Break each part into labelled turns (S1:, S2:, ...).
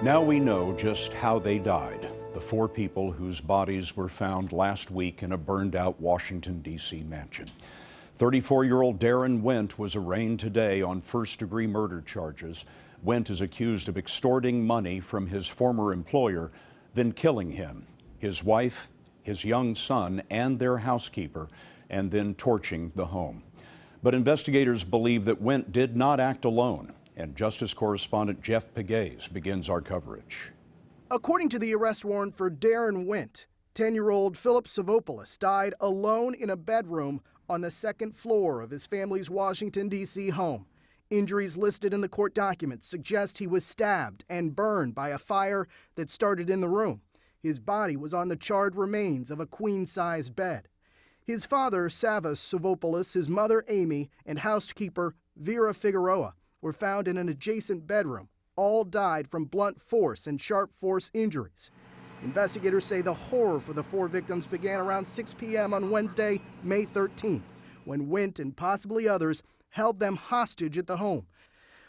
S1: Now we know just how they died. The four people whose bodies were found last week in a burned-out Washington, D.C. mansion. 34-year-old Daron Wint was arraigned today on first-degree murder charges. Wint is accused of extorting money from his former employer, then killing him, his wife, his young son, and their housekeeper, and then torching the home. But investigators believe that Wint did not act alone. And Justice correspondent Jeff Pegues begins our coverage.
S2: According to the arrest warrant for Daron Wint, 10-year-old Philip Savopoulos died alone in a bedroom on the second floor of his family's Washington, D.C. home. Injuries listed in the court documents suggest he was stabbed and burned by a fire that started in the room. His body was on the charred remains of a queen-size bed. His father, Savopoulos, his mother, Amy, and housekeeper, Vera Figueroa, were found in an adjacent bedroom. All died from blunt force and sharp force injuries. Investigators say the horror for the four victims began around 6 p.m. on Wednesday, May 13th, when Wint and possibly others held them hostage at the home.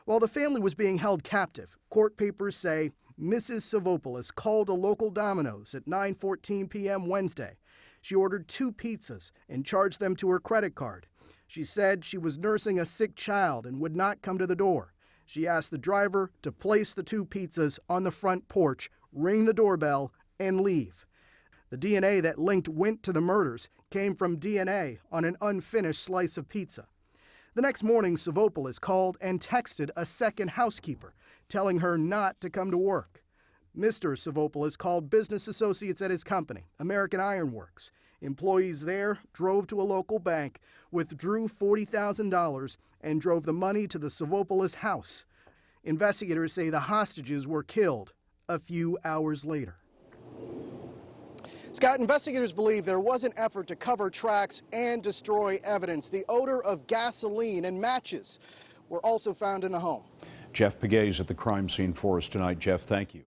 S2: While the family was being held captive, court papers say Mrs. Savopoulos called a local Domino's at 9:14 p.m. Wednesday. She ordered 2 pizzas and charged them to her credit card. She said she was nursing a sick child and would not come to the door. She asked the driver to place the 2 pizzas on the front porch, ring the doorbell, and leave. The DNA that linked Wint to the murders came from DNA on an unfinished slice of pizza. The next morning, Savopoulos called and texted a second housekeeper, telling her not to come to work. Mr. Savopoulos called business associates at his company, American Iron Works. Employees there drove to a local bank, withdrew $40,000, and drove the money to the Savopoulos house. Investigators say the hostages were killed a few hours later. Scott, investigators believe there was an effort to cover tracks and destroy evidence. The odor of gasoline and matches were also found in the home.
S1: Jeff Pegues at the crime scene for us tonight. Jeff, thank you.